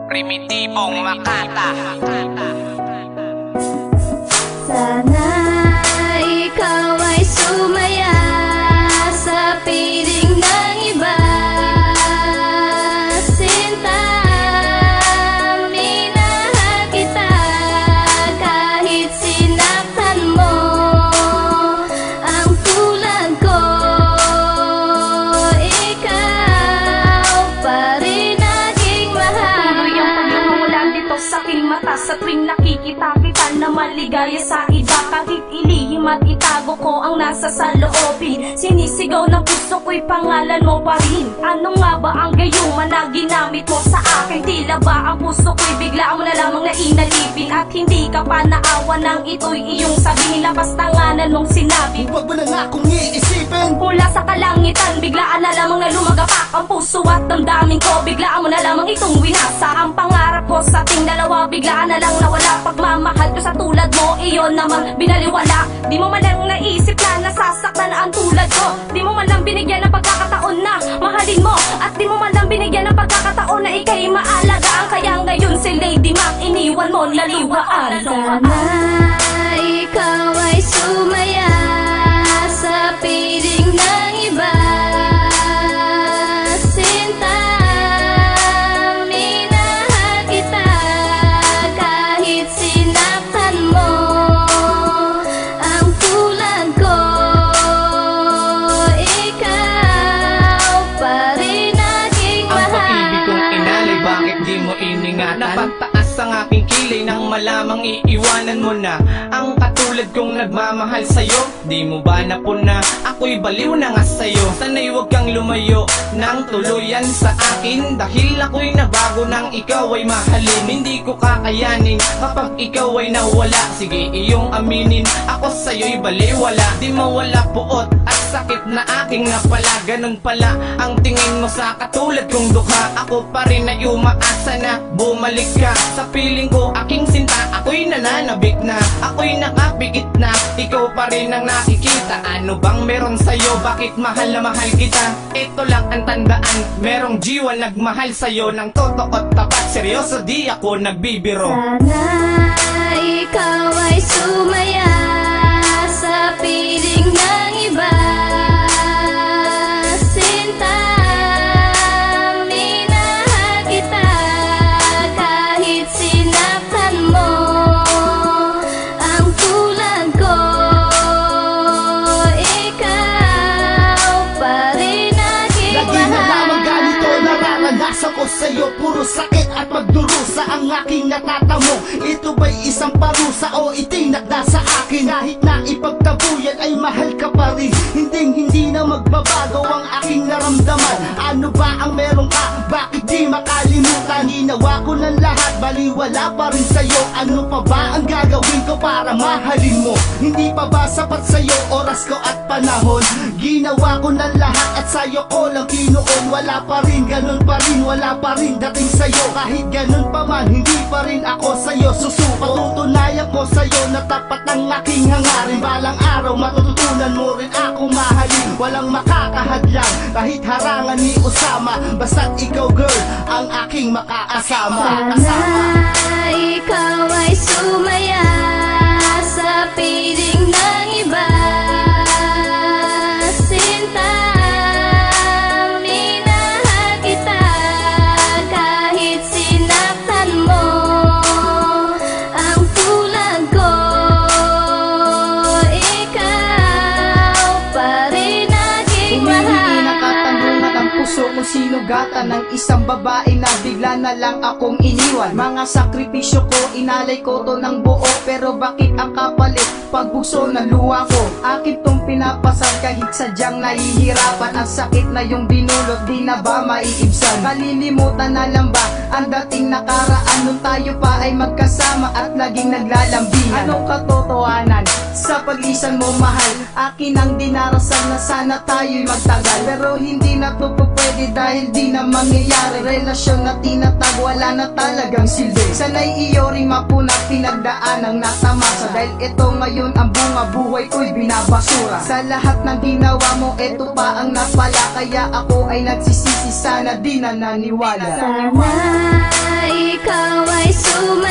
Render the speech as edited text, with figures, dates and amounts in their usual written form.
Primitibong Makata. Sana ikaw ay sumaya sa piling ng iba. Sinta, minahal kita kahit sinaktan mo. Ang tulad ko, ikaw pa rin aking mahal. Tuloy ang pagmamula dito sa aking mata sa tuwing nakikita kita na maligaya sa iba. Kahit ilihim at itago ko ang nasa saloobin, sinisigaw ng puso ko'y pangalan mo pa rin. Ano nga ba ang gayuma na ginamit mo sa akin? Tila ba ang puso ko'y bigla mo na lamang na inalipin, at hindi ka pa naawa nang ito'y iyong sabihin. Lapas tanganan mong sinabi, huwag mo na nga akong iisipin. mula sa kalangitan, biglaan na lamang na lumagapak ang puso at damdamin ko. Biglaan mo na lamang itong winasa ang pangarap ko sa ating dalawa. Biglaan na lang nawala pagmamahal ko sa tulad mo, iyon naman binaliwala. Di mo man lang naisip na nasasaktan ang tulad ko. Di mo man lang binigyan ng pagkakataon na mahalin mo, at di mo man lang binigyan ng pagkakataon na ika'y maalagaan. Kaya ngayon si Lady Mac iniwan mo naliwaan. Sana ikaw ay sumaya sa piling ng iba. Sinta, minahal kita kahit sinaktan mo. Ang tulad ko, ikaw pa rin aking Ang mahal. pag-ibig kong inalay, bakit di mo iningatan? Napagtaas ang aking kilay nang malamang iiwanan mo na ang katulad kong nagmamahal sa'yo. Di mo ba napuna? Ako'y baliw na nga sa'yo. Sana'y huwag kang lumayo nang tuluyan sa akin, dahil ako'y nabago nang ikaw ay mahalin. Hindi ko kakayanin kapag ikaw ay nawala. Sige, iyong aminin, ako sa'yo'y baliwala. Di mawala puot at sakit na aking napala. Ganun pala ang tingin mo sa katulad kong dukha. Ako pa rin ay umaasa na bumalik ka sa piling ko, aking sinta. Ako'y nananabik na, ako'y nakapikit na, ikaw pa rin ang nakikita. Ano bang meron sa'yo? Bakit mahal na mahal kita? Ito lang ang tandaan, merong jiwa nagmahal sa'yo ng totoo at tapat. Seryoso, di ako nagbibiro. Sana ikaw ay sumaya sa piling ng iba. Sinta, minahal kita kahit sinaktan mo. Ang tulad ko, ikaw pa rin aking Lagi na lamang mahal. ganito nararanasan ko sa'yo. Puro sakit at magdurusa ang aking natatamo. Ito ba'y isang parusa o itinakda sa akin? Kahit na ipagtabuyan ay mahal ka pa rin. Hindi na magbabago ang aking naramdaman. Ano ba ang meron ka? Bakit di makalimutan? Ginawa ko ng lahat, baliwala pa rin sa'yo. Ano pa ba ang gagawin ko para mahalin mo? Hindi pa ba sapat sa'yo oras ko at panahon? Ginawa ko ng lahat at sa'yo ko lang kinuon. Wala pa rin, ganun pa rin, wala pa rin dating sa'yo. Kahit ganun pa man, hindi pa rin ako sa'yo susuko. Patutunayan ko sa'yo na tapat ang aking hangarin. Balang araw matututunan mo rin ako mahalin. Walang makakahadlang kahit harangan ni Osama. Basta't ikaw girl, ang aking makaasama. Sana ikaw ay sumaya sa piling ng iba. Sinta, minahal kita kahit sinaktan mo. Ang tulad ko, ikaw pa rin aking Hindi nakatanong mahal. at ang puso ko sinugatan ng isang babae na bigla na lang akong iniwan. Mga sakripisyo ko, inalay ko to ng buo, pero bakit ang kapalit? Pagbukso ng luha ko, akin tong pinapasal kahit sadyang nahihirapan. Ang sakit na yung dinulot, di na ba maiibsan? Kalilimutan na lang ba ang dating nakaraan nung tayo pa ay magkasama at naging naglalambihan? Anong katotohanan sa paglisan mo mahal? Akin ang dinarasal na sana tayo'y magtagal, pero hindi na to pwede Bakit? Dahil di na mangyayari. Relasyon na tinatag, wala na talagang silbi. Sana'y iyo ring mapuna, pinagdaan ang natamasa. Dahil ito ngayon ang bunga, buhay ko'y binabasura. Sa lahat ng ginawa mo, ito pa ang napala. Kaya ako ay nagsisisi, sana di na naniwala. Sana ikaw ay sumay